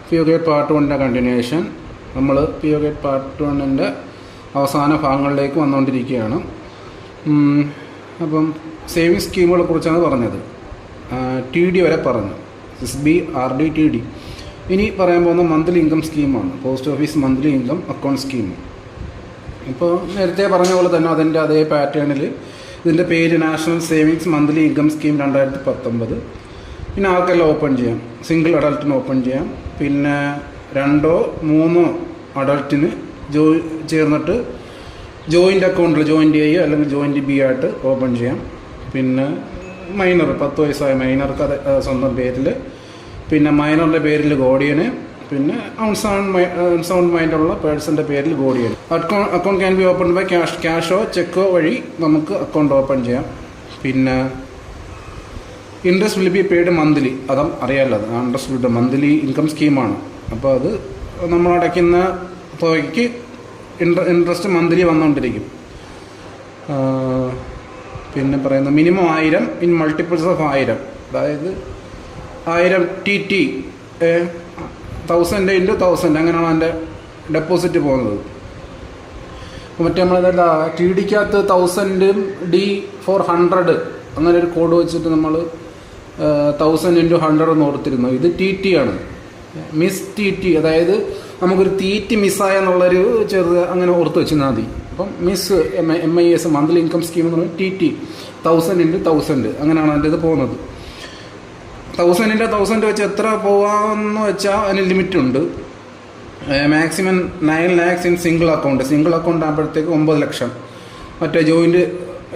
PO-GATE part 1ൻ്റെ continuation. നമ്മൾ PO-GATE part 1ൻ്റെ അവസാന ഭാഗങ്ങളിലേക്ക് വന്നുകൊണ്ടിരിക്കുകയാണ്. അപ്പം സേവിങ്സ് സ്കീമുകളെ കുറിച്ചാണ് പറഞ്ഞത്. TD വരെ പറഞ്ഞു, SB, RD, TD. ഇനി പറയാൻ പോകുന്ന മന്ത്ലി ഇൻകം സ്കീമാണ്, post office monthly income account scheme. ഇപ്പോൾ നേരത്തെ പറഞ്ഞ പോലെ തന്നെ അതിൻ്റെ അതേ പാറ്റേണിൽ ഇതിൻ്റെ പേര് national savings monthly income scheme 2019. പിന്നെ ആർക്കെല്ലാം ഓപ്പൺ ചെയ്യാം, സിംഗിൾ അഡൾട്ടിന് ഓപ്പൺ ചെയ്യാം, പിന്നെ 2 or 3 അഡൾട്ടിന് ചേർന്നിട്ട് ജോയിൻ്റ് അക്കൗണ്ടിൽ ജോയിൻ്റ് A അല്ലെങ്കിൽ ജോയിൻ്റ് B ആയിട്ട് ഓപ്പൺ ചെയ്യാം. പിന്നെ മൈനർ 10 വയസ്സായ മൈനർക്ക് അത് സ്വന്തം പേരിൽ, പിന്നെ മൈനറിൻ്റെ പേരിൽ ഗോഡിയന്, പിന്നെ അൺസൗണ്ട് മൈൻഡുള്ള പേഴ്സൻ്റെ പേരിൽ guardian. Account can be open by ക്യാഷോ ചെക്കോ വഴി നമുക്ക് അക്കൗണ്ട് ഓപ്പൺ ചെയ്യാം. പിന്നെ interest will be paid monthly, അതും അറിയാമല്ലോ, അത് ഇൻട്രസ്റ്റ് മന്ത്ലി ഇൻകം സ്കീമാണ്. അപ്പോൾ അത് നമ്മൾ അടയ്ക്കുന്ന തുകയ്ക്ക് ഇൻട്രസ്റ്റ് മന്ത്ലി വന്നുകൊണ്ടിരിക്കും. പിന്നെ പറയുന്ന മിനിമം 1000 ഇൻ മൾട്ടിപ്പിൾസ് ഓഫ് 1000, അതായത് 1000 TT 1000 × 1000 അങ്ങനെയാണ് അതിൻ്റെ ഡെപ്പോസിറ്റ് പോകുന്നത്. മറ്റേ നമ്മളെന്താ TDക്കകത്ത് 1000 D400 അങ്ങനെ ഒരു കോഡ് വെച്ചിട്ട് നമ്മൾ 1000 × 100 എന്ന് ഓർത്തിരുന്നു. ഇത് TT ആണ്, മിസ് TT, അതായത് നമുക്കൊരു തീറ്റി മിസ്സായ എന്നുള്ളൊരു ചെറുത് അങ്ങനെ ഓർത്ത് വെച്ചാൽ മതി. അപ്പം miss MIS monthly income scheme എന്ന് പറഞ്ഞാൽ TT 1000 × 1000 അങ്ങനെയാണ് അതിൻ്റെ ഇത് പോകുന്നത്. 1000 × 1000 വെച്ച് എത്ര പോകാമെന്ന് വെച്ചാൽ അതിന് ലിമിറ്റുണ്ട്. Maximum 9 lakhs in single account ആകുമ്പോഴത്തേക്ക് 9 ലക്ഷം. മറ്റേ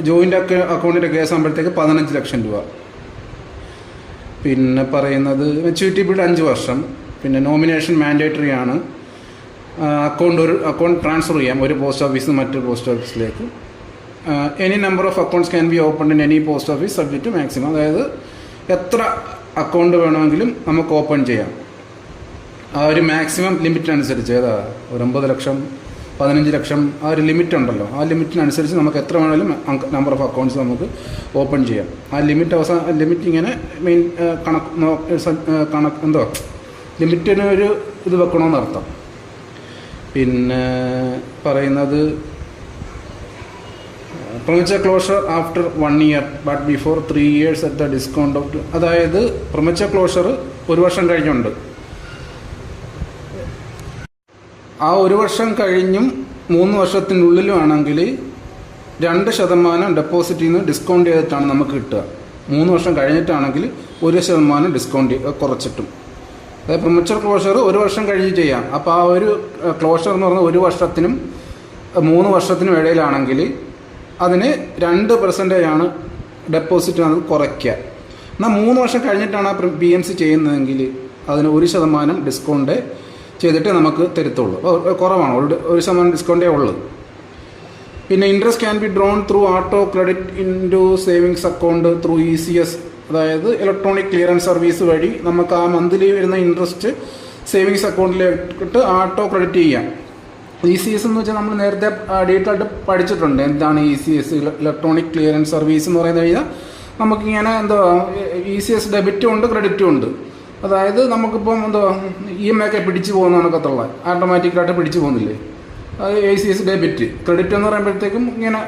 ജോയിൻ്റ് അക്കൗണ്ടിൻ്റെ കേസ് ആകുമ്പോഴത്തേക്ക് 15 ലക്ഷം രൂപ. പിന്നെ പറയുന്നത് മെച്യൂരിറ്റി പീരീഡ് 5 വർഷം. പിന്നെ നോമിനേഷൻ മാൻഡേറ്ററി ആണ്. അക്കൗണ്ട് ട്രാൻസ്ഫർ ചെയ്യാം ഒരു പോസ്റ്റ് ഓഫീസിൽ നിന്ന് മറ്റൊരു പോസ്റ്റ് ഓഫീസിലേക്ക്. Any number of accounts can be open in any post office subject to maximum, അതായത് എത്ര അക്കൗണ്ട് വേണമെങ്കിലും നമുക്ക് ഓപ്പൺ ചെയ്യാം. ആ ഒരു മാക്സിമം ലിമിറ്റിനനുസരിച്ച്, ഏതാ ഒരു 9 ലക്ഷം 15 ലക്ഷം ആ ഒരു ലിമിറ്റ് ഉണ്ടല്ലോ, ആ ലിമിറ്റിനനുസരിച്ച് നമുക്ക് എത്ര വേണമെങ്കിലും നമ്പർ ഓഫ് അക്കൗണ്ട്സ് നമുക്ക് ഓപ്പൺ ചെയ്യാം. ആ ലിമിറ്റ് ഇങ്ങനെ മെയിൻ കണക്ക് എന്തോ ലിമിറ്റിന് ഒരു ഇത് വെക്കണമെന്നർത്ഥം. പിന്നെ പറയുന്നത് premature closure after 1 year but before 3 years at the discount of, അതായത് പ്രൊമച്ചർ ക്ലോഷർ 1 വർഷം കഴിഞ്ഞുണ്ട്. ആ 1 വർഷം കഴിഞ്ഞും 3 വർഷത്തിനുള്ളിലും ആണെങ്കിൽ 2% ഡെപ്പോസിറ്റിൽ നിന്ന് ഡിസ്കൗണ്ട് ചെയ്തിട്ടാണ് നമുക്ക് കിട്ടുക. 3 വർഷം കഴിഞ്ഞിട്ടാണെങ്കിൽ 1% ഡിസ്കൗണ്ട് കുറച്ചിട്ടും. അതായത് പ്രിമച്വർ ക്ലോഷർ 1 വർഷം കഴിഞ്ഞ് ചെയ്യാം. അപ്പോൾ ആ ഒരു ക്ലോഷർ എന്ന് പറഞ്ഞാൽ 1 വർഷത്തിനും 3 വർഷത്തിനും ഇടയിലാണെങ്കിൽ അതിന് 2% ഡെപ്പോസിറ്റ് അത് കുറയ്ക്കുക. എന്നാൽ 3 വർഷം കഴിഞ്ഞിട്ടാണ് PMC ചെയ്യുന്നതെങ്കിൽ അതിന് 1% ഡിസ്കൗണ്ട് ചെയ്തിട്ട് നമുക്ക് തരത്തുള്ളൂ. അപ്പോൾ കുറവാണ്, 1% ഡിസ്കൗണ്ടേ ഉള്ളൂ. പിന്നെ interest can be drawn through auto credit in to savings account through ECS, അതായത് ഇലക്ട്രോണിക് ക്ലിയറൻസ് സർവീസ് വഴി നമുക്ക് ആ മന്ത്ലി വരുന്ന ഇൻട്രസ്റ്റ് സേവിങ്സ് അക്കൗണ്ടിലേക്ക് ഓട്ടോ ക്രെഡിറ്റ് ചെയ്യാം. ECS എന്ന് വെച്ചാൽ നമ്മൾ നേരത്തെ ഡീറ്റെയിൽ ആയിട്ട് പഠിച്ചിട്ടുണ്ട്. എന്താണ് ECS, ഇലക്ട്രോണിക് ക്ലിയറൻസ് സർവീസ് എന്ന് പറയുന്നത് കഴിഞ്ഞാൽ നമുക്കിങ്ങനെ എന്തോ ECS ഡെബിറ്റും ഉണ്ട് ക്രെഡിറ്റും ഉണ്ട്. അതായത് നമുക്കിപ്പം എന്തോ EMI ഒക്കെ പിടിച്ചു പോകുന്ന കണക്കത്തുള്ള ഓട്ടോമാറ്റിക്കായിട്ട് പിടിച്ചു പോകുന്നില്ലേ, അത് ECS ഡെബിറ്റ്. ക്രെഡിറ്റ് എന്ന് പറയുമ്പോഴത്തേക്കും ഇങ്ങനെ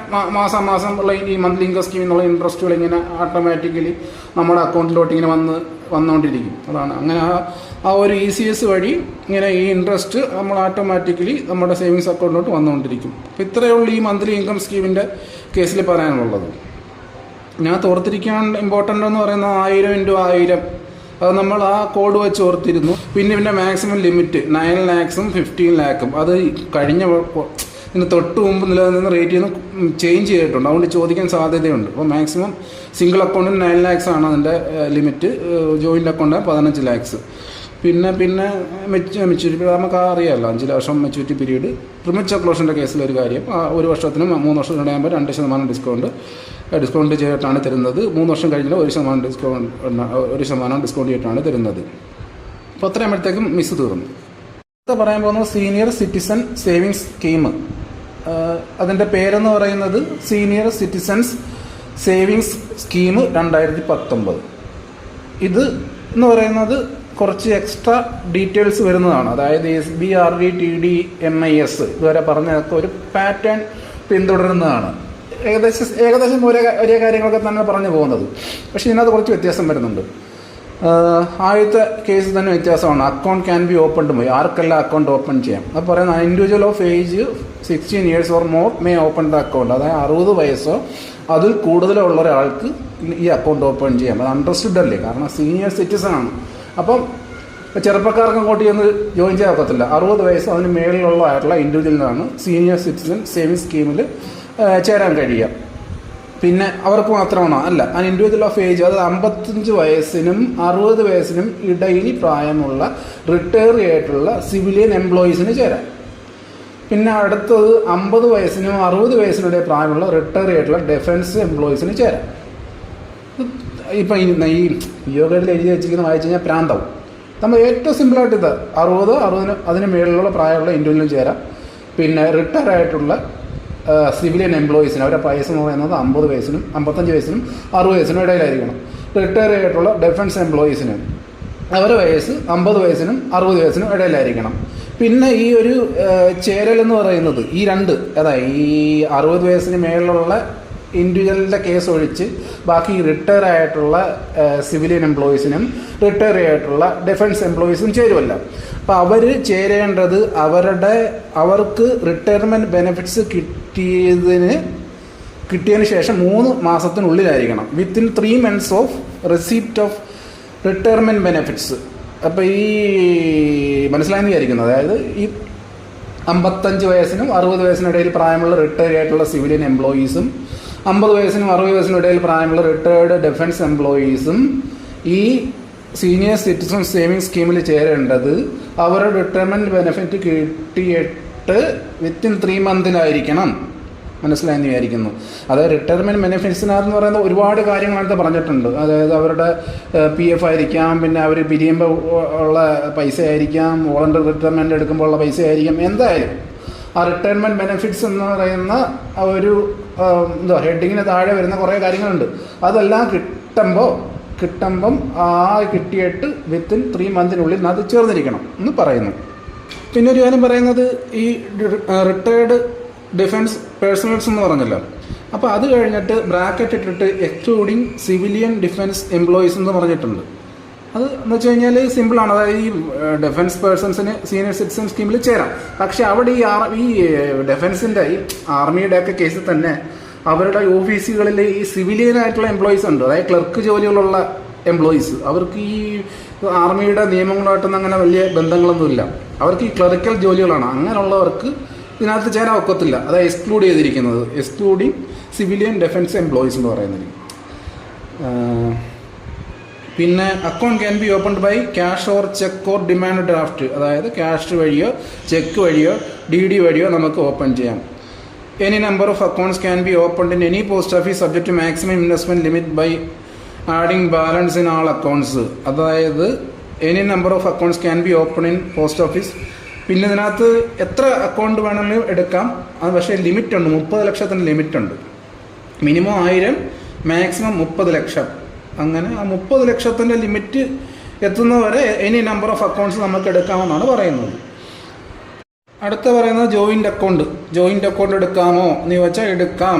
മാസം ഉള്ള ഈ മന്ത്ലി ഇൻകം സ്കീമിൽ നിന്നുള്ള ഇൻട്രസ്റ്റുകൾ ഇങ്ങനെ ഓട്ടോമാറ്റിക്കലി നമ്മുടെ അക്കൗണ്ടിലോട്ട് ഇങ്ങനെ വന്നുകൊണ്ടിരിക്കും. അതാണ് അങ്ങനെ ആ ഒരു ECS വഴി ഇങ്ങനെ ഈ ഇൻട്രസ്റ്റ് നമ്മൾ ഓട്ടോമാറ്റിക്കലി നമ്മുടെ സേവിങ്സ് അക്കൗണ്ടിലോട്ട് വന്നുകൊണ്ടിരിക്കും. അപ്പോൾ ഇത്രയേ ഉള്ളൂ ഈ മന്ത്ലി ഇൻകം സ്കീമിൻ്റെ കേസിൽ പറയാനുള്ളത്. ഞാൻ ഓർത്തിരിക്കാൻ ഇമ്പോർട്ടൻ്റ് എന്ന് പറയുന്നത് 1000 × 1000, അത് നമ്മൾ ആ കോഡ് വെച്ച് ഓർത്തിരുന്നു. പിന്നെ മാക്സിമം ലിമിറ്റ് 9 lakhs 15 lakh, അത് കഴിഞ്ഞ ഇതിന് തൊട്ട് മുമ്പ് നിലനിന്ന് റേറ്റ് ചെയ്യുന്ന ചേഞ്ച് ചെയ്തിട്ടുണ്ട്, അതുകൊണ്ട് ചോദിക്കാൻ സാധ്യതയുണ്ട്. അപ്പോൾ മാക്സിമം സിംഗിൾ അക്കൗണ്ടിന് 9 lakhs ആണ് അതിൻ്റെ ലിമിറ്റ്, ജോയിൻ്റ് അക്കൗണ്ട് 15 lakhs. പിന്നെ മെച്യൂരിറ്റി നമുക്ക് അറിയാമല്ലോ, 5 വർഷം മെച്യൂരിറ്റി പീരീഡ്. പ്രിമച്വർ ക്ലോഷറിൻ്റെ കേസിലൊരു കാര്യം, 1 വർഷത്തിനും 3 വർഷം കഴിയുമ്പോൾ 2% ഡിസ്കൗണ്ട് ചെയ്തിട്ടാണ് തരുന്നത്. 3 വർഷം കഴിഞ്ഞാൽ 1% ഡിസ്കൗണ്ട് ചെയ്തിട്ടാണ് തരുന്നത്. അപ്പോൾ അത്രയുമ്പോഴത്തേക്കും മിസ് തീർന്നു. അടുത്ത പറയാൻ പോകുന്നത് സീനിയർ സിറ്റിസൺ സേവിങ്സ് സ്കീം. അതിൻ്റെ പേരെന്ന് പറയുന്നത് സീനിയർ സിറ്റിസൺസ് സേവിങ്സ് സ്കീം 2019. ഇത് എന്ന് പറയുന്നത് കുറച്ച് എക്സ്ട്രാ ഡീറ്റെയിൽസ് വരുന്നതാണ്. അതായത് SBRD TD MIS ഇതുവരെ പറഞ്ഞതൊക്കെ ഒരു പാറ്റേൺ പിന്തുടരുന്നതാണ്. ഏകദേശം ഒരേ കാര്യങ്ങളൊക്കെ തന്നെ പറഞ്ഞു പോകുന്നത്. പക്ഷേ ഇതിനകത്ത് കുറച്ച് വ്യത്യാസം വരുന്നുണ്ട്. ആദ്യത്തെ കേസ് തന്നെ വ്യത്യാസമാണ്. Account can be opened by, ആർക്കെല്ലാം അക്കൗണ്ട് ഓപ്പൺ ചെയ്യാം. അത് പറയുന്നത് individual of age 16 years or more may open the account. അതായത് 60 വയസ്സോ അതിൽ കൂടുതലുള്ള ഒരാൾക്ക് ഈ അക്കൗണ്ട് ഓപ്പൺ ചെയ്യാം. അത് അണ്ടർസ്റ്റുഡ് അല്ലേ, കാരണം സീനിയർ സിറ്റിസൺ ആണ്. അപ്പം ചെറുപ്പക്കാർക്ക് അങ്ങോട്ട് ചെന്ന് ജോയിൻ ചെയ്യാൻ ഒക്കത്തില്ല. 60 വയസ്സ് അതിന് മേളിലുള്ള ആയിട്ടുള്ള ഇൻഡിവിജ്വലിനാണ് സീനിയർ സിറ്റിസൺ സേവിങ്സ് സ്കീമിൽ ചേരാൻ കഴിയുക. പിന്നെ അവർക്ക് മാത്രമാണോ? അല്ല, ആ ഇൻഡിവിജ്വൽ ഓഫ് ഏജ് അത് 55 വയസ്സിനും 60 വയസ്സിനും ഇടയിൽ പ്രായമുള്ള റിട്ടയർ ആയിട്ടുള്ള സിവിലിയൻ എംപ്ലോയീസിന് ചേരാം. പിന്നെ അടുത്തത് 50 വയസ്സിനും 60 വയസ്സിനിടെ പ്രായമുള്ള റിട്ടയർ ആയിട്ടുള്ള ഡിഫൻസ് എംപ്ലോയീസിന് ചേരാം. ഇപ്പം ഈ യോഗയിൽ എഴുതി വെച്ചിരിക്കുന്ന വായിച്ചു കഴിഞ്ഞാൽ പ്രാന്താവും. നമ്മൾ ഏറ്റവും സിമ്പിളായിട്ട് ഇത് 60 അതിന് മേളിലുള്ള പ്രായമുള്ള ഇൻഡിവിജ്വലും ചേരാം. പിന്നെ റിട്ടയർ ആയിട്ടുള്ള സിവിലിയൻ എംപ്ലോയീസിന് അവരുടെ വയസ്സ് എന്ന് പറയുന്നത് 50 വയസ്സിനും 55 വയസ്സിനും 60 വയസ്സിനും ഇടയിലായിരിക്കണം. റിട്ടയർ ആയിട്ടുള്ള ഡിഫൻസ് എംപ്ലോയീസിന് അവരുടെ വയസ്സ് 50 വയസ്സിനും 60 വയസ്സിനും ഇടയിലായിരിക്കണം. പിന്നെ ഈ ഒരു ചേരലെന്ന് പറയുന്നത് ഈ രണ്ട്, അതായത് ഈ 60 വയസ്സിന് മേളിലുള്ള ഇൻഡിവിജ്വലിൻ്റെ കേസ് ഒഴിച്ച് ബാക്കി റിട്ടയർ ആയിട്ടുള്ള സിവിലിയൻ എംപ്ലോയീസിനും റിട്ടയർ ആയിട്ടുള്ള ഡിഫൻസ് എംപ്ലോയീസിനും ചേരുമല്ല. അപ്പോൾ അവർ ചേരേണ്ടത് അവർക്ക് റിട്ടയർമെൻറ്റ് ബെനിഫിറ്റ്സ് കിട്ടിയതിന് ശേഷം 3 മാസത്തിനുള്ളിലായിരിക്കണം. Within 3 months of receipt of retirement benefits. അപ്പോൾ ഈ മനസ്സിലായെന്ന് വിചാരിക്കുന്നത്, അതായത് ഈ 55 വയസ്സിനും 60 വയസ്സിനും ഇടയിൽ പ്രായമുള്ള റിട്ടയർ ആയിട്ടുള്ള സിവിലിയൻ എംപ്ലോയീസും 50 വയസ്സിനും 60 വയസ്സിനും ഇടയിൽ പ്രായമുള്ള റിട്ടയർഡ് ഡിഫൻസ് എംപ്ലോയീസും ഈ സീനിയർ സിറ്റിസൺ സേവിങ്സ് സ്കീമിൽ ചേരേണ്ടത് അവരുടെ റിട്ടയർമെൻറ്റ് ബെനിഫിറ്റ് കിട്ടിയിട്ട് വിത്തിൻ 3 months മനസ്സിലായെന്ന് വിചാരിക്കുന്നു. അതായത് റിട്ടയർമെൻറ്റ് ബെനിഫിറ്റ്സിനകത്ത് പറയുന്നത് ഒരുപാട് കാര്യങ്ങളായിട്ട് പറഞ്ഞിട്ടുണ്ട്. അതായത് അവരുടെ PF ആയിരിക്കാം, പിന്നെ അവർ പിരിയുമ്പോൾ ഉള്ള പൈസ ആയിരിക്കാം, വോളണ്ടറി റിട്ടയർമെൻറ്റ് എടുക്കുമ്പോൾ ഉള്ള പൈസ ആയിരിക്കാം. എന്തായാലും ആ റിട്ടയർമെൻറ്റ് ബെനിഫിറ്റ്സ് എന്ന് പറയുന്ന ഒരു ഹെഡിങ്ങിന് താഴെ വരുന്ന കുറേ കാര്യങ്ങളുണ്ട്. അതെല്ലാം കിട്ടുമ്പം കിട്ടിയിട്ട് വിത്തിൻ 3 months അത് ചേർന്നിരിക്കണം എന്ന് പറയുന്നു. പിന്നെ ഒരു കാര്യം പറയുന്നത് ഈ റിട്ടയർഡ് ഡിഫൻസ് പേഴ്സണൽസ് എന്ന് പറഞ്ഞല്ലോ. അപ്പോൾ അത് കഴിഞ്ഞിട്ട് ബ്രാക്കറ്റ് ഇട്ടിട്ട് എക്സ്ക്ലൂഡിങ് സിവിലിയൻ ഡിഫൻസ് എംപ്ലോയീസ് എന്ന് പറഞ്ഞിട്ടുണ്ട്. അത് എന്ന് വെച്ച് കഴിഞ്ഞാൽ സിമ്പിളാണ്. അതായത് ഈ ഡിഫൻസ് പേഴ്സൺസിന് സീനിയർ സിറ്റിസൺ സ്കീമിൽ ചേരാം. പക്ഷെ അവിടെ ഈ ഡിഫൻസിൻ്റെ ഈ ആർമിയുടെ ഒക്കെ കേസിൽ തന്നെ അവരുടെ ഓഫീസുകളിൽ ഈ സിവിലിയൻ ആയിട്ടുള്ള എംപ്ലോയീസ് ഉണ്ട്. അതായത് ക്ലർക്ക് ജോലികളുള്ള എംപ്ലോയീസ്. അവർക്ക് ഈ ആർമിയുടെ നിയമങ്ങളായിട്ടൊന്നും അങ്ങനെ വലിയ ബന്ധങ്ങളൊന്നുമില്ല. അവർക്ക് ഈ ക്ലറിക്കൽ ജോലികളാണ്. അങ്ങനെയുള്ളവർക്ക് ഇതിനകത്ത് ചേരാൻ ഒക്കത്തില്ല. അതായത് എക്സ്ക്ലൂഡ് ചെയ്തിരിക്കുന്നത്, എക്സ്ക്ലൂഡിങ് സിവിലിയൻ ഡിഫൻസ് എംപ്ലോയീസ് എന്ന് പറയുന്നത്. പിന്നെ account can be opened by cash or cheque or demand draft. അതായത് ക്യാഷ് വഴിയോ ചെക്ക് വഴിയോ DD വഴിയോ നമുക്ക് ഓപ്പൺ ചെയ്യാം. Any number of accounts can be opened in any post office subject to maximum investment limit by adding balance in all accounts. അതായത് any number of accounts can be open in post office. പിന്നെ ഇതിനകത്ത് എത്ര account വേണമെങ്കിലും എടുക്കാം. അത് പക്ഷേ ലിമിറ്റുണ്ട്, 30 ലക്ഷത്തിന് ലിമിറ്റുണ്ട്. Minimum 1000, maximum 30 ലക്ഷം. അങ്ങനെ ആ 30 ലക്ഷത്തിൻ്റെ ലിമിറ്റ് എത്തുന്നവരെ എനി നമ്പർ ഓഫ് അക്കൗണ്ട്സ് നമുക്ക് എടുക്കാമെന്നാണ് പറയുന്നത്. അടുത്ത പറയുന്നത് ജോയിൻ്റ് അക്കൗണ്ട് എടുക്കാമോ എന്ന് ചോദിച്ചാൽ എടുക്കാം.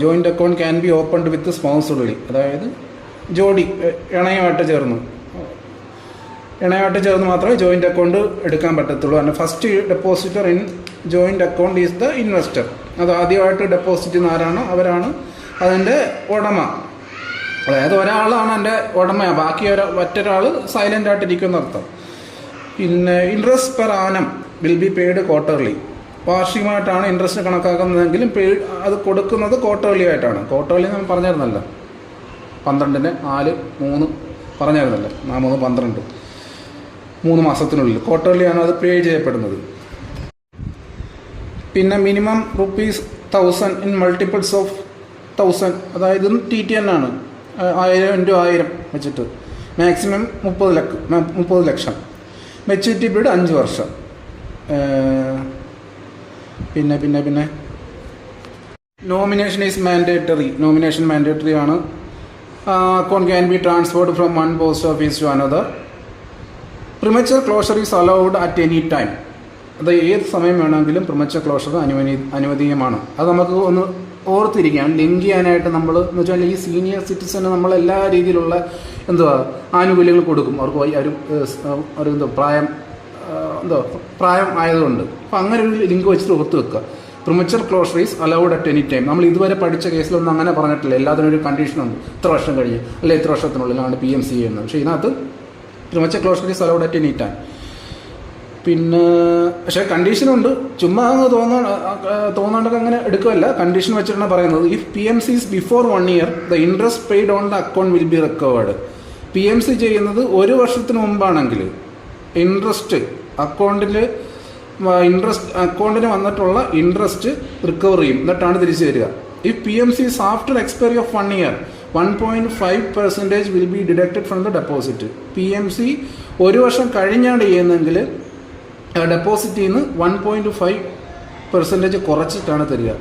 Joint account can be opened with spouse only. അതായത് ജോഡി ഇണയുമായിട്ട് ചേർന്ന് മാത്രമേ ജോയിൻ്റ് അക്കൗണ്ട് എടുക്കാൻ പറ്റത്തുള്ളൂ. കാരണം first depositor in joint account is the investor. അത് ആദ്യമായിട്ട് ഡെപ്പോസിറ്റ് ചെയ്യുന്ന ആരാണ്, അവരാണ് അതിൻ്റെ ഉടമ. അതായത് ഒരാളാണ് എൻ്റെ ഉടമ, ബാക്കി മറ്റൊരാൾ സൈലൻ്റ് ആയിട്ടിരിക്കുമെന്ന് അർത്ഥം. പിന്നെ interest per annum will be paid quarterly. വാർഷികമായിട്ടാണ് ഇൻട്രസ്റ്റ് കണക്കാക്കുന്നതെങ്കിലും അത് കൊടുക്കുന്നത് ക്വാർട്ടർലി ആയിട്ടാണ്. ക്വാർട്ടർലി നമ്മൾ പറഞ്ഞിരുന്നല്ലോ, 12-ന് 4, 3 പറഞ്ഞിരുന്നല്ലോ. 3, 12 3 മാസത്തിനുള്ളിൽ ക്വാർട്ടർലിയാണ് അത് പേ ചെയ്യപ്പെടുന്നത്. പിന്നെ മിനിമം ₹1000 ഇൻ മൾട്ടിപ്പിൾസ് ഓഫ് 1000. അതായത് TTN ആണ്, 1000 × 1000 വെച്ചിട്ട്. മാക്സിമം 30 ലക്ഷം. മെച്യൂരിറ്റി പീരീഡ് 5 വർഷം. പിന്നെ nomination is mandatory. Nomination mandatory ആണ്. Account can be transferred from one post office to another. Premature closure is allowed at any time. അത് ഏത് സമയം വേണമെങ്കിലും പ്രിമച്ചർ ക്ലോഷർ അനുവദീയമാണ്. അത് നമുക്ക് ഒന്ന് ഓർത്തിരിക്കാം. ലിങ്ക് ചെയ്യാനായിട്ട് നമ്മൾ എന്ന് വെച്ചാൽ ഈ സീനിയർ സിറ്റിസന് നമ്മൾ എല്ലാ രീതിയിലുള്ള ആനുകൂല്യങ്ങൾ കൊടുക്കും. അവർക്ക് പ്രായം ആയതുകൊണ്ട്. അപ്പോൾ അങ്ങനെ ഒരു ലിങ്ക് വെച്ചിട്ട് ഓർത്ത് വെക്കുക. Premature closure is allowed at any time. നമ്മൾ ഇതുവരെ പഠിച്ച കേസിലൊന്നും അങ്ങനെ പറഞ്ഞിട്ടില്ല. എല്ലാത്തിനും ഒരു കണ്ടീഷനുണ്ട്. ഇത്ര വർഷം കഴിഞ്ഞ് അല്ലെങ്കിൽ ഇത്ര വർഷത്തിനുള്ളിലാണ് PMC ചെയ്യുന്നത്. പക്ഷേ ഇതിനകത്ത് premature closure is allowed at any time. പിന്നെ പക്ഷേ കണ്ടീഷനുണ്ട്. ചുമ്മാ അങ്ങ് തോന്നാണ്ടൊക്കെ അങ്ങനെ എടുക്കുകയല്ല. കണ്ടീഷൻ വെച്ചിട്ടാണ് പറയുന്നത്. If PMC is before 1 year the interest paid on the account will be recovered. PMC ചെയ്യുന്നത് 1 വർഷത്തിന് മുമ്പാണെങ്കിൽ ഇൻട്രസ്റ്റ് അക്കൗണ്ടിന് വന്നിട്ടുള്ള ഇൻട്രസ്റ്റ് റിക്കവർ ചെയ്യും, എന്നിട്ടാണ് തിരിച്ചു തരിക. If PMC is after expiry of 1 year 1.5% will be deducted from the deposit. PMC 1 വർഷം കഴിഞ്ഞാണ് ചെയ്യുന്നതെങ്കിൽ ഡെപ്പോസിറ്റിൽ നിന്ന് 1.5% കുറച്ചിട്ടാണ് തരിക.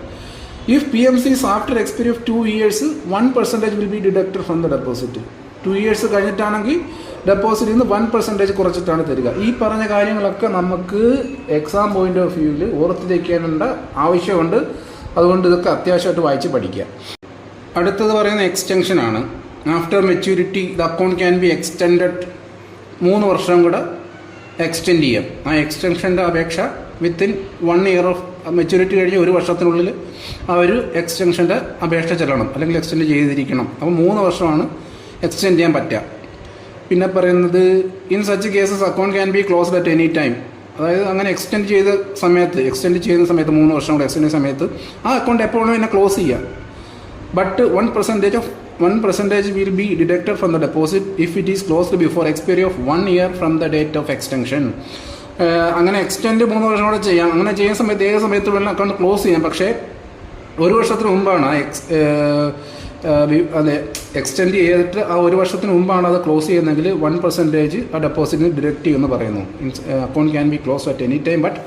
If PMC is after expiry of 2 years 1% will be deducted from the deposit. 2 years കഴിഞ്ഞിട്ടാണെങ്കിൽ ഡെപ്പോസിറ്റിൽ നിന്ന് 1% കുറച്ചിട്ടാണ് തരിക. ഈ പറഞ്ഞ കാര്യങ്ങളൊക്കെ നമുക്ക് എക്സാം പോയിന്റ് ഓഫ് വ്യൂവിൽ ഓർത്തിരിക്കേണ്ട ആവശ്യമുണ്ട്. അതുകൊണ്ട് ഇതൊക്കെ അത്യാവശ്യമായിട്ട് വായിച്ച് പഠിക്കുക. അടുത്തത് പറയുന്ന എക്സ്റ്റൻഷനാണ്. After maturity the account can be extended. 3 വർഷം കൂടെ എക്സ്റ്റെൻഡ് ചെയ്യാം. ആ എക്സ്റ്റൻഷൻ്റെ അപേക്ഷ വിത്തിൻ 1 year ഓഫ് മെച്യൂരിറ്റി കഴിഞ്ഞ് 1 വർഷത്തിനുള്ളിൽ ആ ഒരു എക്സ്റ്റൻഷൻ്റെ അപേക്ഷ ചെല്ലണം, അല്ലെങ്കിൽ എക്സ്റ്റെൻഡ് ചെയ്തിരിക്കണം. അപ്പോൾ 3 വർഷമാണ് എക്സ്റ്റെൻഡ് ചെയ്യാൻ പറ്റുക. പിന്നെ പറയുന്നത് in such cases account can B closed at any time. അതായത് അങ്ങനെ എക്സ്റ്റെൻഡ് ചെയ്യുന്ന സമയത്ത് 3 വർഷം കൂടെ എക്സ്റ്റെൻഡ് ചെയ്യുന്ന സമയത്ത് ആ അക്കൗണ്ട് എപ്പോഴും പിന്നെ ക്ലോസ് ചെയ്യാം. But 1% will be deducted from the deposit if it is closed before expiry of 1 year from the date of extension. അങ്ങനെ എക്സ്റ്റെൻഡ് 3 വർഷം കൂടെ ചെയ്യാം. അങ്ങനെ ചെയ്യുന്ന സമയത്ത് ഏത് സമയത്ത് വേണമെങ്കിലും അക്കൗണ്ട് ക്ലോസ് ചെയ്യാം. പക്ഷേ 1 വർഷത്തിന് മുമ്പാണ് എക്സ്റ്റെൻഡ് ചെയ്തിട്ട് ആ 1 വർഷത്തിന് മുമ്പാണ് അത് ക്ലോസ് ചെയ്യുന്നതെങ്കിൽ 1% ആ ഡെപ്പോസിറ്റിന് ഡിഡക്റ്റ് ചെയ്യുമെന്ന് പറയുന്നു. Account can B close at any time but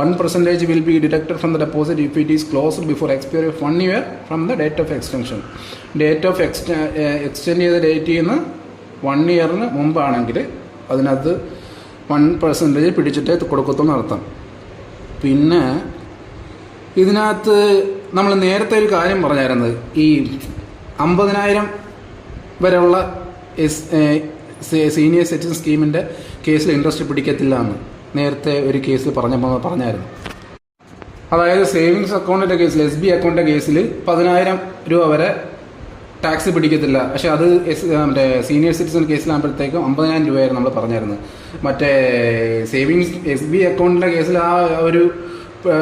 1% will be deducted from the deposit if it is closed before expiry of 1 year from the date of extension. Extend ചെയ്ത ഡേറ്റ് ചെയ്യുന്ന 1 yearന് മുമ്പാണെങ്കിൽ അതിനകത്ത് 1% പിടിച്ചിട്ടേ കൊടുക്കത്തുള്ളൂ അർത്ഥം. പിന്നെ ഇതിനകത്ത് നമ്മൾ നേരത്തെ ഒരു കാര്യം പറഞ്ഞായിരുന്നത്, ഈ 50,000 വരെയുള്ള സീനിയർ സിറ്റിസൺ സ്കീമിൻ്റെ കേസിൽ ഇൻട്രസ്റ്റ് പിടിക്കത്തില്ല എന്ന് നേരത്തെ ഒരു കേസിൽ പറഞ്ഞായിരുന്നു. അതായത് സേവിങ്സ് അക്കൗണ്ടിൻ്റെ കേസിൽ, SB അക്കൗണ്ടിൻ്റെ കേസിൽ 10,000 രൂപ വരെ ടാക്സ് പിടിക്കത്തില്ല. പക്ഷേ അത് മറ്റേ സീനിയർ സിറ്റിസൺ കേസിലാകുമ്പോഴത്തേക്കും 50,000 രൂപയായിരുന്നു നമ്മൾ പറഞ്ഞായിരുന്നു. മറ്റേ സേവിങ്സ് SB അക്കൗണ്ടിൻ്റെ കേസിൽ ആ ഒരു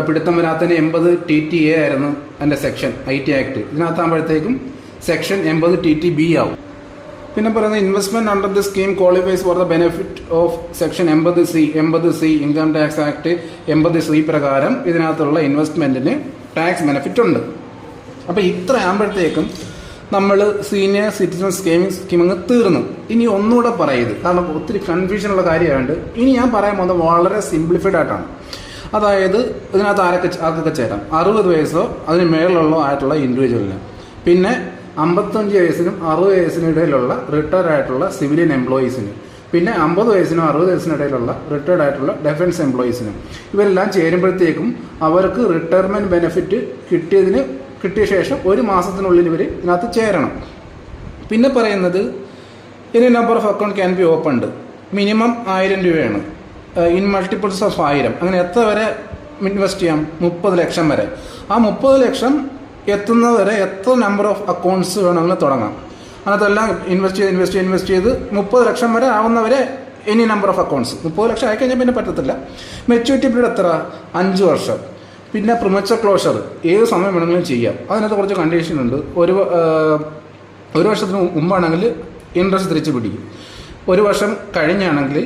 പിടുത്തം വരാത്തതിന് 80 TTA ആയിരുന്നു അതിൻ്റെ സെക്ഷൻ, IT ആക്ട്. ഇതിനകത്താകുമ്പോഴത്തേക്കും സെക്ഷൻ 80 TTB ആവും. പിന്നെ പറയുന്നത് investment under the scheme qualifies for the benefit of section 80C income tax act 80C പ്രകാരം ഇതിനകത്തുള്ള ഇൻവെസ്റ്റ്മെന്റിന് ടാക്സ് ബെനിഫിറ്റ് ഉണ്ട്. അപ്പോൾ ഇത്ര ആകുമ്പോഴത്തേക്കും നമ്മൾ സീനിയർ സിറ്റിസൺ സ്കീം അങ്ങ് തീർന്നു. ഇനി ഒന്നുകൂടെ പറയത്, കാരണം ഒത്തിരി കൺഫ്യൂഷനുള്ള കാര്യമായതുകൊണ്ട് ഇനി ഞാൻ പറയാൻ പോകുന്നത് വളരെ സിംപ്ലിഫൈഡ് ആയിട്ടാണ്. അതായത് ഇതിനകത്ത് ആർക്കൊക്കെ ചേരാം. 60 വയസ്സോ അതിന് മേളിലുള്ളോ ആയിട്ടുള്ള ഇൻഡിവിജ്വലിന്, പിന്നെ 55 വയസ്സിനും 60 വയസ്സിനും ഇടയിലുള്ള റിട്ടയർഡ് ആയിട്ടുള്ള സിവിലിയൻ എംപ്ലോയീസിന്, പിന്നെ 50 വയസ്സിനും 60 വയസ്സിനും ഇടയിലുള്ള റിട്ടയർഡ് ആയിട്ടുള്ള ഡിഫൻസ് എംപ്ലോയീസിനും, ഇവരെല്ലാം ചേരുമ്പോഴത്തേക്കും അവർക്ക് റിട്ടയർമെൻറ്റ് ബെനിഫിറ്റ് കിട്ടിയ ശേഷം 1 മാസത്തിനുള്ളിൽ ഇവർ ഇതിനകത്ത് ചേരണം. പിന്നെ പറയുന്നത് ഇനി number of account can be opened. Minimum 1000 രൂപയാണ്. In multiples of 1000. അങ്ങനെ എത്ര വരെ ഇൻവെസ്റ്റ് ചെയ്യാം? 30 ലക്ഷം വരെ. ആ 30 ലക്ഷം എത്തുന്നവരെ എത്ര നമ്പർ ഓഫ് അക്കൗണ്ട്സ് വേണമെങ്കിലും തുടങ്ങാം. അതിനകത്തെല്ലാം ഇൻവെസ്റ്റ് ചെയ്ത് 30 ലക്ഷം വരെ ആവുന്നവരെ എനി നമ്പർ ഓഫ് അക്കൗണ്ട്സ്. 30 ലക്ഷം ആയിക്കഴിഞ്ഞാൽ പിന്നെ പറ്റത്തില്ല. മെച്യൂരിറ്റി പീരീഡ് എത്ര? 5 വർഷം. പിന്നെ പ്രിമച്ചർ ക്ലോഷർ ഏത് സമയം വേണമെങ്കിലും ചെയ്യാം. അതിനകത്ത് കുറച്ച് കണ്ടീഷനുണ്ട്. ഒരു വർഷത്തിന് മുമ്പാണെങ്കിൽ ഇൻട്രസ്റ്റ് തിരിച്ച് പിടിക്കും. 1 വർഷം കഴിഞ്ഞാണെങ്കിൽ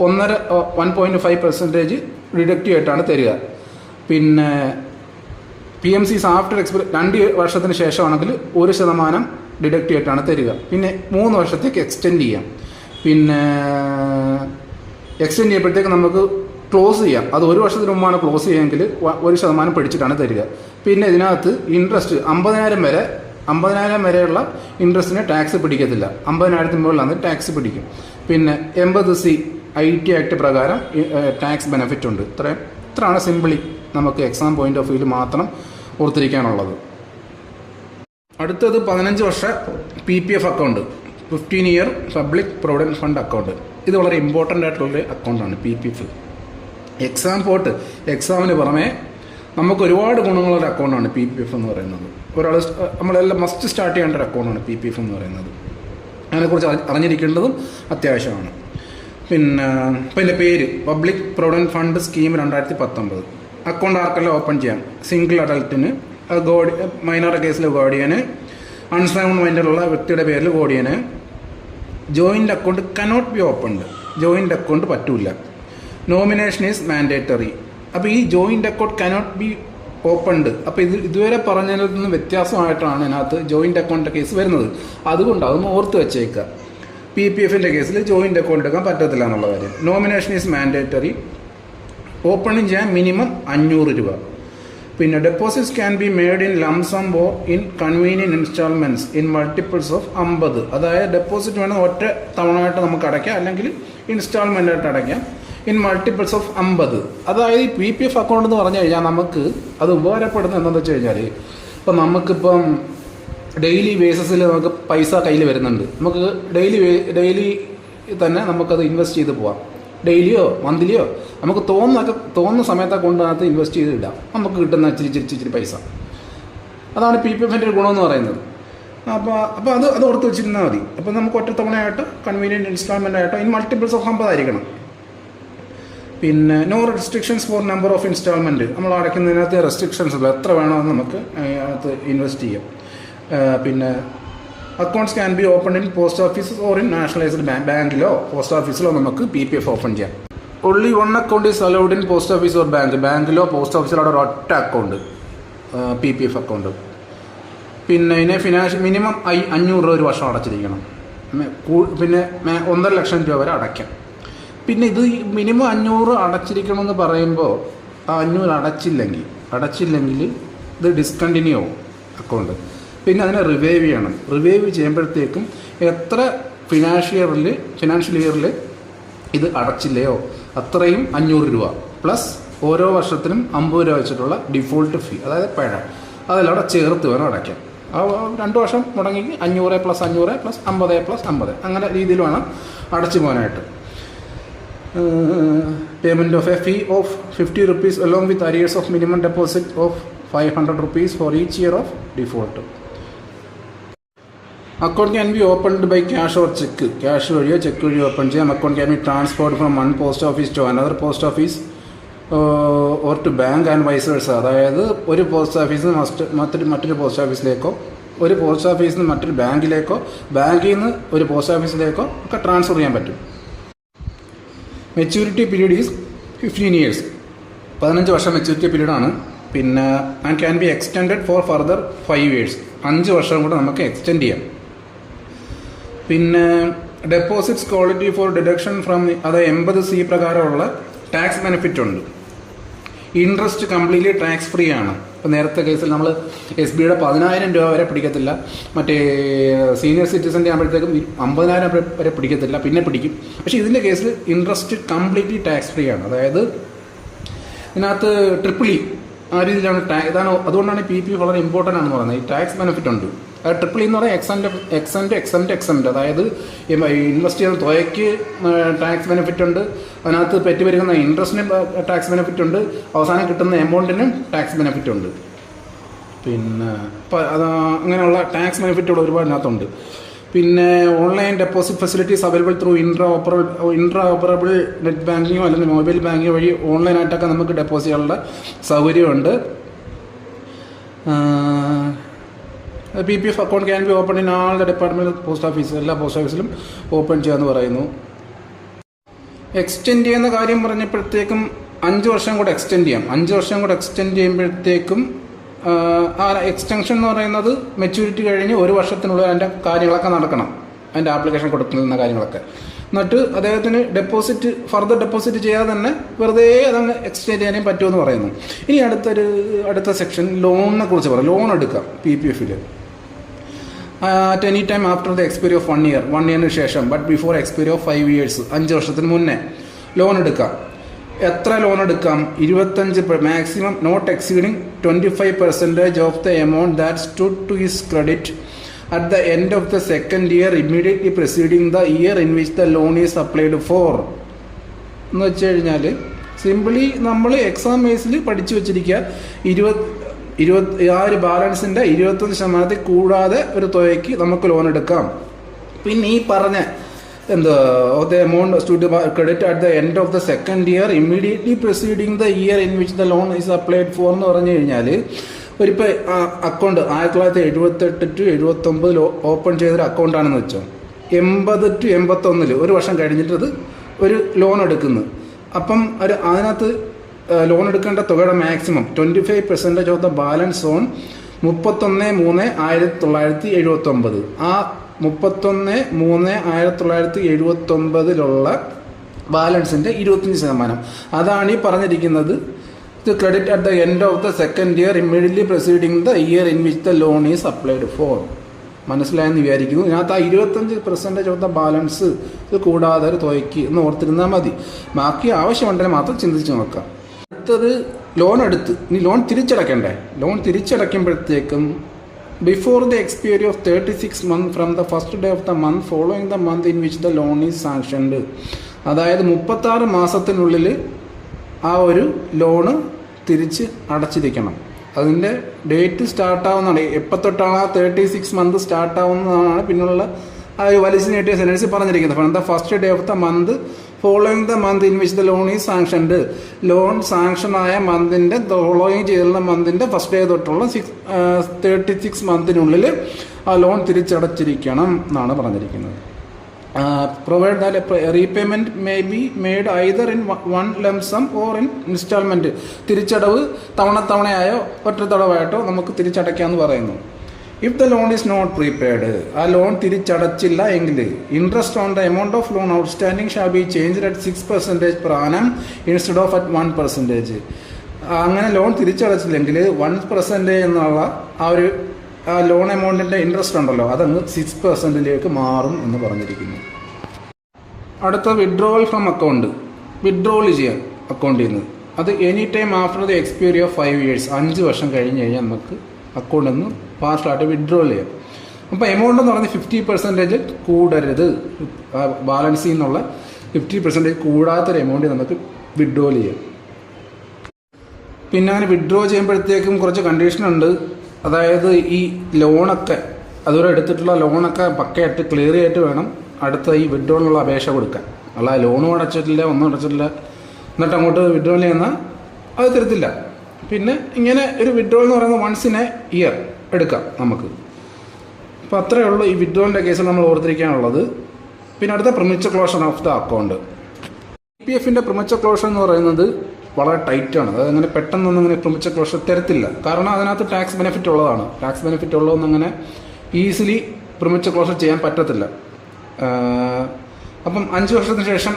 1.5% ഡിഡക്റ്റീവ് ആയിട്ടാണ് തരിക. പിന്നെ PMC ആഫ്റ്റർ എക്സ്പയറി 2 വർഷത്തിന് ശേഷമാണെങ്കിൽ 1% ഡിഡക്റ്റീവ് ആയിട്ടാണ് തരിക. പിന്നെ 3 വർഷത്തേക്ക് എക്സ്റ്റെൻഡ് ചെയ്യാം. പിന്നെ എക്സ്റ്റെൻഡ് ചെയ്യുമ്പോഴത്തേക്ക് നമുക്ക് ക്ലോസ് ചെയ്യാം. അത് 1 വർഷത്തിന് മുമ്പാണ് ക്ലോസ് ചെയ്യുമെങ്കിൽ 1% പിടിച്ചിട്ടാണ് തരിക. പിന്നെ ഇതിനകത്ത് ഇൻട്രസ്റ്റ് 50,000 വരെയുള്ള ഇൻട്രസ്റ്റിന് ടാക്സ് പിടിക്കത്തില്ല. 50,000 മുകളിലാണ് ടാക്സ് പിടിക്കും. പിന്നെ 80C IT ആക്ട് പ്രകാരം ടാക്സ് ബെനിഫിറ്റ് ഉണ്ട്. ഇത്രയാണ് സിമ്പിളി നമുക്ക് എക്സാം പോയിന്റ് ഓഫ് വ്യൂവിൽ മാത്രം ഓർത്തിരിക്കാനുള്ളത്. അടുത്തത് 15 വർഷ PPF account, 15-year public provident fund account. ഇത് വളരെ ഇമ്പോർട്ടൻ്റ് ആയിട്ടുള്ളൊരു അക്കൗണ്ടാണ് PPF. എക്സാമിന് പുറമെ നമുക്ക് ഒരുപാട് ഗുണങ്ങളുള്ള അക്കൗണ്ടാണ് PPF എന്ന് പറയുന്നത്. നമ്മളെല്ലാം മസ്റ്റ് സ്റ്റാർട്ട് ചെയ്യേണ്ട ഒരു അക്കൗണ്ടാണ് PPF എന്ന് പറയുന്നത്. അതിനെക്കുറിച്ച് അറിഞ്ഞിരിക്കേണ്ടതും അത്യാവശ്യമാണ്. പിന്നെ പേര് public provident fund scheme 2019. Account ആർക്കെല്ലാം ഓപ്പൺ ചെയ്യാം? സിംഗിൾ അഡൽട്ടിന്, മൈനർ കേസിൽ ഗാർഡിയന്, അൺസൗണ്ട് മൈൻഡിലുള്ള വ്യക്തിയുടെ പേരിൽ ഗാർഡിയന്. Joint account cannot be opened, joint account പറ്റൂല. Nomination is mandatory. അപ്പോൾ ഈ joint account cannot be opened, അപ്പോൾ ഇതുവരെ പറഞ്ഞതിൽ നിന്ന് വ്യത്യാസമായിട്ടാണ് ഇതിനകത്ത് ജോയിൻ്റ് അക്കൗണ്ടിൻ്റെ കേസ് വരുന്നത്. അതുകൊണ്ട് അതൊന്ന് ഓർത്ത് വെച്ചേക്കുക. PPFൻ്റെ കേസിൽ ജോയിൻ്റ് അക്കൗണ്ട് എടുക്കാൻ പറ്റത്തില്ല എന്നുള്ള കാര്യം. Nomination is mandatory. ഓപ്പണിങ് ചെയ്യാൻ മിനിമം 500 രൂപ. പിന്നെ deposits can be made in lump sum or in convenient instalments in multiples of 50. അതായത് ഡെപ്പോസിറ്റ് വേണം ഒറ്റ തവണയായിട്ട് നമുക്ക് അടയ്ക്കാം, അല്ലെങ്കിൽ ഇൻസ്റ്റാൾമെൻ്റ് ആയിട്ട് അടയ്ക്കാം. In multiples of 50. അതായത് ഈ PPF അക്കൗണ്ട് എന്ന് പറഞ്ഞു കഴിഞ്ഞാൽ നമുക്ക് അത് ഉപകാരപ്പെടുന്നത് എന്താണെന്ന് വെച്ച് കഴിഞ്ഞാൽ, ഇപ്പം നമുക്കിപ്പം ഡെയിലി ബേസിസിൽ നമുക്ക് പൈസ കയ്യിൽ വരുന്നുണ്ട്. നമുക്ക് ഡെയിലി തന്നെ നമുക്കത് ഇൻവെസ്റ്റ് ചെയ്ത് പോവാം. ഡെയിലിയോ മന്ത്ലിയോ നമുക്ക് തോന്നുന്ന സമയത്തൊക്കെ കൊണ്ടതിനകത്ത് ഇൻവെസ്റ്റ് ചെയ്ത് ഇടാം. നമുക്ക് കിട്ടുന്ന ഇച്ചിരി പൈസ. അതാണ് PPFൻ്റെ ഒരു ഗുണമെന്ന് പറയുന്നത്. അപ്പോൾ അത് ഓർത്ത് വെച്ചിരുന്നാൽ മതി. അപ്പോൾ നമുക്ക് ഒറ്റ തവണയായിട്ട് കൺവീനിയൻറ്റ് ഇൻസ്റ്റാൾമെൻ്റ് ആയിട്ടോ ഇൻ മൾട്ടിപ്പിൾസ് ഓഫ് 50 ആയിരിക്കണം. പിന്നെ no restrictions for number of instalment. നമ്മൾ അടയ്ക്കുന്നതിനകത്ത് റെസ്ട്രിക്ഷൻസ് ഇല്ല, എത്ര വേണമെന്ന് നമുക്ക് അതിനകത്ത് ഇൻവെസ്റ്റ് ചെയ്യാം. പിന്നെ accounts can be open in post offices or in nationalised ബാങ്കിലോ പോസ്റ്റ് ഓഫീസിലോ നമുക്ക് PPF ഓപ്പൺ ചെയ്യാം. Only one account is allowed in post office or ബാങ്കിലോ പോസ്റ്റ് ഓഫീസിലോ അവിടെ ഒറ്റ അക്കൗണ്ട് PPF അക്കൗണ്ട്. പിന്നെ ഇതിനെ മിനിമം 500 രൂപ ഒരു വർഷം അടച്ചിരിക്കണം. പിന്നെ 1.5 ലക്ഷം രൂപ വരെ അടയ്ക്കാം. പിന്നെ ഇത് മിനിമം 500 അടച്ചിരിക്കണമെന്ന് പറയുമ്പോൾ ആ 500 അടച്ചില്ലെങ്കിൽ ഇത് ഡിസ്കണ്ടിന്യൂ ആവും അക്കൗണ്ട്. പിന്നെ അതിനെ റിവൈവ് ചെയ്യണം. റിവൈവ് ചെയ്യുമ്പോഴത്തേക്കും എത്ര ഫിനാൻഷ്യൽ ഇയറിൽ ഇത് അടച്ചില്ലയോ അത്രയും 500 രൂപ പ്ലസ് ഓരോ വർഷത്തിനും 50 രൂപ വെച്ചിട്ടുള്ള ഡിഫോൾട്ട് ഫീ, അതായത് പിഴ, അതെല്ലാം അവിടെ ചേർത്ത് വേണം അടയ്ക്കാൻ. 2 വർഷം മുടങ്ങി 500 + 500 + 50 + 50 അങ്ങനെ രീതിയിൽ വേണം അടച്ചു പോകാനായിട്ട്. Payment of a fee of 50 rupees along with arrears of minimum deposit of 500 rupees for each year of default. Account can be opened by cash or check. Cash വഴിയോ ചെക്ക് വഴിയോ ഓപ്പൺ ചെയ്യാം. Account can be transferred from one post office to another post office or to bank and vice versa. അതായത് ഒരു post ഓഫീസിൽ നിന്ന് മറ്റൊരു post ഓഫീസിലേക്കോ, ഒരു post ഓഫീസിൽ നിന്ന് മറ്റൊരു ബാങ്കിലേക്കോ, ബാങ്കിൽ നിന്ന് ഒരു പോസ്റ്റ് ഓഫീസിലേക്കോ ഒക്കെ ട്രാൻസ്ഫർ ചെയ്യാൻ പറ്റും. Maturity period is 15 years. 15 വർഷം മെച്യൂരിറ്റി പീരീഡാണ്. പിന്നെ and can be extended four further 5 years. 5 വർഷം കൂടെ നമുക്ക് എക്സ്റ്റെൻഡ് ചെയ്യാം. പിന്നെ deposits quality four deduction from അത് 80C പ്രകാരമുള്ള ടാക്സ് ബെനിഫിറ്റ് ഉണ്ട്. ഇൻട്രസ്റ്റ് കംപ്ലീറ്റ്ലി ടാക്സ് ഫ്രീ ആണ്. ഇപ്പോൾ നേരത്തെ കേസിൽ നമ്മൾ SBIയുടെ 10,000 രൂപ വരെ പിടിക്കത്തില്ല, മറ്റേ സീനിയർ സിറ്റിസൻ്റെ ആകുമ്പോഴത്തേക്കും 50,000 വരെ പിടിക്കത്തില്ല, പിന്നെ പിടിക്കും. പക്ഷേ ഇതിൻ്റെ കേസിൽ ഇൻട്രസ്റ്റ് കംപ്ലീറ്റ്ലി ടാക്സ് ഫ്രീ ആണ്. അതായത് ഇതിനകത്ത് ട്രിപ്പിൾ ഇ ആ രീതിയിലാണ് ഇതാണ്. അതുകൊണ്ടാണ് PPF വളരെ ഇമ്പോർട്ടൻ്റ് ആണെന്ന് പറയുന്നത്. ഈ ടാക്സ് ബെനിഫിറ്റ് ഉണ്ട്. ട്രിപ്പിൾ എന്ന് പറഞ്ഞാൽ എക്സെൻറ്റ്, അതായത് ഇൻവെസ്റ്റ് ചെയ്യുന്ന തുകയ്ക്ക് ടാക്സ് ബെനിഫിറ്റ് ഉണ്ട്, അതിനകത്ത് പെറ്റി വരുന്ന ഇൻട്രസ്റ്റിന് ടാക്സ് ബെനിഫിറ്റ് ഉണ്ട്, അവസാനം കിട്ടുന്ന എമൗണ്ടിനും ടാക്സ് ബെനിഫിറ്റ് ഉണ്ട്. പിന്നെ അങ്ങനെയുള്ള ടാക്സ് ബെനിഫിറ്റുകൾ ഒരുപാടിനകത്തുണ്ട്. പിന്നെ online deposit facilities available through intra operable net ബാങ്കിങ്ങോ അല്ലെങ്കിൽ മൊബൈൽ ബാങ്കിങ്ങോ വഴി ഓൺലൈനായിട്ടൊക്കെ നമുക്ക് ഡെപ്പോസിറ്റ് ചെയ്യാനുള്ള സൗകര്യമുണ്ട്. PPF account can be open in all the department post office. എല്ലാ പോസ്റ്റ് ഓഫീസിലും ഓപ്പൺ ചെയ്യാമെന്ന് പറയുന്നു. എക്സ്റ്റെൻഡ് ചെയ്യുന്ന കാര്യം പറഞ്ഞപ്പോഴത്തേക്കും 5 വർഷം കൂടെ എക്സ്റ്റെൻഡ് ചെയ്യാം. 5 വർഷം കൂടെ എക്സ്റ്റെൻഡ് ചെയ്യുമ്പോഴത്തേക്കും ആ എക്സ്റ്റൻഷൻ എന്ന് പറയുന്നത് മെച്യൂരിറ്റി കഴിഞ്ഞ് 1 വർഷത്തിനുള്ളിൽ അതിൻ്റെ കാര്യങ്ങളൊക്കെ നടക്കണം, അതിൻ്റെ ആപ്ലിക്കേഷൻ കൊടുക്കുന്ന കാര്യങ്ങളൊക്കെ. എന്നിട്ട് അദ്ദേഹത്തിന് ഫർദർ ഡെപ്പോസിറ്റ് ചെയ്യാതെ തന്നെ വെറുതെ അതങ്ങ് എക്സ്റ്റെൻഡ് ചെയ്യാനേ പറ്റുമെന്ന് പറയുന്നു. ഇനി അടുത്ത സെക്ഷൻ ലോണിനെ കുറിച്ച് പറയാം. ലോൺ എടുക്കാം PPFൽ. at any time after the expiry of 1 year, 1 year ശേഷം, but before expiry of 5 years, 5 വർഷത്തിന് മുന്നേ ലോൺ എടുക്കാം. എത്ര ലോൺ എടുക്കാം? 25 maximum not exceeding 25% of the amount that stood to his credit at the end of the second year immediately preceding the year in which the loan is applied for. എന്ന് വെച്ച് കഴിഞ്ഞാൽ simply നമ്മൾ exam ബേസിൽ പഠിച്ചു വെച്ചിരിക്കുക, ആ ഒരു ബാലൻസിൻ്റെ 25% കൂടാതെ ഒരു തുകയ്ക്ക് നമുക്ക് ലോൺ എടുക്കാം. പിന്നെ ഈ പറഞ്ഞ the amount stood credit at the end of the second year immediately preceding the year in which the loan is applied for എന്ന് പറഞ്ഞു കഴിഞ്ഞാൽ ഒരിപ്പോൾ അക്കൗണ്ട് 1978 to 79 ഓപ്പൺ ചെയ്തൊരു അക്കൗണ്ടാണെന്ന് വെച്ചോ, 80 to 81 ഒരു വർഷം കഴിഞ്ഞിട്ട് അത് ഒരു ലോൺ എടുക്കുന്നു. അപ്പം അതിനകത്ത് ലോൺ എടുക്കേണ്ട തുകയുടെ maximum 25% of the balance on 31/3/1979. ആ 31/3/1979 ബാലൻസിൻ്റെ 25%. അതാണ് ഈ പറഞ്ഞിരിക്കുന്നത് the credit at the end of the second year immediately preceding the year in which the loan is applied for. മനസ്സിലായെന്ന് വിചാരിക്കുന്നു. ഇതിനകത്ത് ആ 25% ഓഫ് ദ ബാലൻസ് ഇത് കൂടാതെ ഒരു തുകയ്ക്ക് എന്ന് ഓർത്തിരുന്നാൽ മതി. ബാക്കി ആവശ്യമുണ്ടെങ്കിൽ മാത്രം ചിന്തിച്ച് നോക്കാം. അടുത്തത് ലോൺ എടുത്ത് ഇനി ലോൺ തിരിച്ചടയ്ക്കണ്ടേ? ലോൺ തിരിച്ചടയ്ക്കുമ്പോഴത്തേക്കും before the expiry of 36 months from the first day of the month following the month in which the loan is sanctioned. അതായത് 36 മാസത്തിനുള്ളിൽ ആ ഒരു ലോണ് തിരിച്ച് അടച്ചിരിക്കണം. അതിൻ്റെ ഡേറ്റ് സ്റ്റാർട്ടാവുന്നതാണ് എപ്പോൾ തൊട്ടാണ് ആ 36 months സ്റ്റാർട്ടാവുന്നതാണ് പിന്നുള്ള ആ ഒരു വലിച്ചു നീട്ടിയ സെൻറ്റൻസ് പറഞ്ഞിരിക്കുന്നത്. From the first day of the month following the month in which the loan is sanctioned. Loan സാങ്ഷനായ മന്തിൻ്റെ ഫോളോയിങ് ചെയ്തുള്ള മന്തിൻ്റെ ഫസ്റ്റ് ഡേ തൊട്ടുള്ള 36 months ആ ലോൺ തിരിച്ചടച്ചിരിക്കണം എന്നാണ് പറഞ്ഞിരിക്കുന്നത്. Provide that repayment may be made either in one lump sum or in installment. തിരിച്ചടവ് തവണയായോ ഒറ്റ തടവായിട്ടോ നമുക്ക് തിരിച്ചടയ്ക്കാമെന്ന് പറയുന്നു. If the loan is not prepaid, ആ ലോൺ തിരിച്ചടച്ചില്ല എങ്കിൽ interest on the amount of loan outstanding shall be changed at 6% per annum instead of at 1%. അങ്ങനെ loan തിരിച്ചടച്ചില്ലെങ്കിൽ 1% എന്നുള്ള ആ ലോൺ എമൗണ്ടിൻ്റെ ഇൻട്രസ്റ്റ് ഉണ്ടല്ലോ അതങ്ങ് 6% മാറും എന്ന് പറഞ്ഞിരിക്കുന്നു. അടുത്ത വിഡ്രോവൽ ഫ്രം അക്കൗണ്ട്. വിഡ്രോവൽ ചെയ്യാം അക്കൗണ്ടിൽ നിന്ന്. അത് any time after the expiry of 5 years, 5 വർഷം കഴിഞ്ഞ് കഴിഞ്ഞാൽ നമുക്ക് അക്കൗണ്ടിൽ നിന്ന് പാർഷ്യലായിട്ട് വിഡ്രോവൽ ചെയ്യാം. അപ്പോൾ എമൗണ്ട് എന്ന് പറഞ്ഞാൽ 50% കൂടരുത്. ബാലൻസിൽ നിന്നുള്ള 50% കൂടാത്തൊരു എമൗണ്ട് നമുക്ക് വിഡ്രോവൽ ചെയ്യാം. പിന്നെ അങ്ങനെ വിഡ്രോ ചെയ്യുമ്പോഴത്തേക്കും കുറച്ച് കണ്ടീഷനുണ്ട്. അതായത് ഈ ലോണൊക്കെ അതുവരെ എടുത്തിട്ടുള്ള ലോണൊക്കെ പക്കയായിട്ട് ക്ലിയർ ആയിട്ട് വേണം അടുത്ത ഈ വിഡ്രോളിനുള്ള അപേക്ഷ കൊടുക്കാൻ. അല്ല ലോണും അടച്ചിട്ടില്ല ഒന്നും അടച്ചിട്ടില്ല എന്നിട്ട് അങ്ങോട്ട് വിഡ്രോൾ ചെയ്യുന്നാൽ അത് തരത്തില്ല. പിന്നെ ഇങ്ങനെ ഒരു വിഡ്രോൾ എന്ന് പറയുന്നത് once in a year എടുക്കാം നമുക്ക്. അപ്പോൾ അത്രയേ ഉള്ളൂ ഈ വിഡ്രോളിൻ്റെ കേസിൽ നമ്മൾ ഓർത്തിരിക്കാനുള്ളത്. പിന്നെ അടുത്ത premature closure of the account. PF premature closure എന്ന് പറയുന്നത് വളരെ ടൈറ്റാണ്. അതങ്ങനെ പെട്ടെന്നൊന്നും അങ്ങനെ പ്രിമച്വർ ക്ലോഷർ തരത്തില്ല. കാരണം അതിനകത്ത് ടാക്സ് ബെനിഫിറ്റ് ഉള്ളതാണ്. ടാക്സ് ബെനിഫിറ്റ് ഉള്ളതൊന്നും അങ്ങനെ ഈസിലി പ്രിമച്വർ ക്ലോഷർ ചെയ്യാൻ പറ്റത്തില്ല. അപ്പം 5 വർഷത്തിന് ശേഷം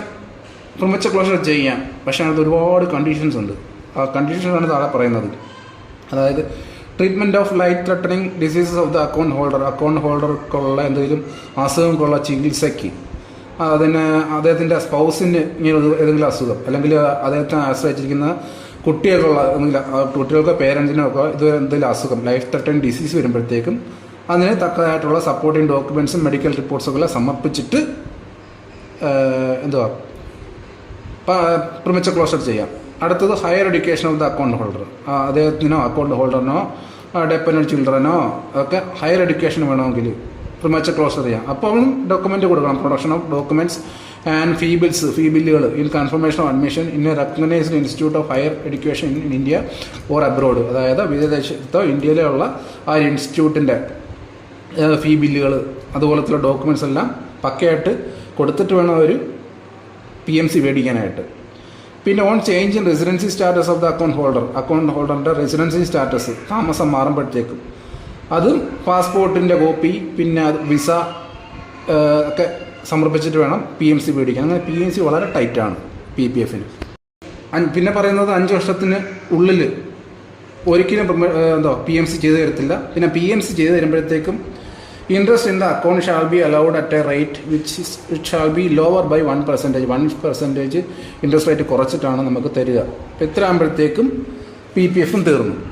പ്രിമച്വർ ക്ലോഷർ ചെയ്യാം. പക്ഷേ അതിനകത്ത് ഒരുപാട് കണ്ടീഷൻസ് ഉണ്ട്. ആ കണ്ടീഷൻസാണ് താഴെ പറയുന്നത്. അതായത് treatment of life threatening diseases of the account ഹോൾഡർക്കുള്ള എന്തെങ്കിലും അസുഖങ്ങൾക്കുള്ള ചികിത്സയ്ക്ക്, അതിന് അദ്ദേഹത്തിൻ്റെ സ്പൗസിന് ഇങ്ങനെ ഏതെങ്കിലും അസുഖം, അല്ലെങ്കിൽ അദ്ദേഹത്തെ ആശ്രയിച്ചിരിക്കുന്ന കുട്ടികൾക്കോ പേരൻസിനോ ഒക്കെ ഇത് എന്തെങ്കിലും അസുഖം ലൈഫ് ത്രെട്ടനിങ് ഡിസീസ് വരുമ്പോഴത്തേക്കും അതിന് തക്കതായിട്ടുള്ള സപ്പോർട്ടിങ് ഡോക്യുമെൻറ്റ്സും മെഡിക്കൽ റിപ്പോർട്ട്സൊക്കെ സമർപ്പിച്ചിട്ട് പ്രിമച്വർ ക്ലോഷർ ചെയ്യാം. അടുത്തത് higher education of the account holder. അദ്ദേഹത്തിനോ അക്കൗണ്ട് ഹോൾഡറിനോ ഡെപ്പൻഡന്റ് ചിൽഡ്രനോ ഒക്കെ ഹയർ എഡ്യൂക്കേഷൻ വേണമെങ്കിൽ പ്രിമച്വർ ക്ലോഷർ ചെയ്യാം. അപ്പോൾ ഡോക്യുമെൻ്റ് കൊടുക്കണം. Production of documents and fee ബില്ലുകൾ in confirmation of admission in a recognised institute of higher education in India or abroad. അതായത് വിദേശത്തോ ഇന്ത്യയിലുള്ള ആ ഇൻസ്റ്റിറ്റ്യൂട്ടിൻ്റെ ഫീ ബില്ലുകൾ അതുപോലത്തെ ഡോക്യുമെൻറ്റ്സ് എല്ലാം പക്കയായിട്ട് കൊടുത്തിട്ട് വേണം ഒരു PMC മേടിക്കാനായിട്ട്. പിന്നെ on change in residency status of the account ഹോൾഡറിൻ്റെ റെസിഡൻസി സ്റ്റാറ്റസ് താമസം മാറുമ്പോഴത്തേക്കും അതും പാസ്പോർട്ടിൻ്റെ കോപ്പി പിന്നെ വിസ ഒക്കെ സമർപ്പിച്ചിട്ട് വേണം PMC മേടിക്കാൻ. അങ്ങനെ PMC വളരെ ടൈറ്റാണ് PPFന്. പിന്നെ പറയുന്നത് 5 വർഷത്തിന് ഉള്ളിൽ ഒരിക്കലും PMC ചെയ്തു തരത്തില്ല. പിന്നെ PMC ചെയ്തു തരുമ്പോഴത്തേക്കും interest in the account shall be allowed at a rate which shall be lower by 1%. 1% interest rate കുറച്ചിട്ടാണ് നമുക്ക് തരിക. അപ്പോൾ ഇത്ര ആകുമ്പോഴത്തേക്കും PPF തീർന്നു.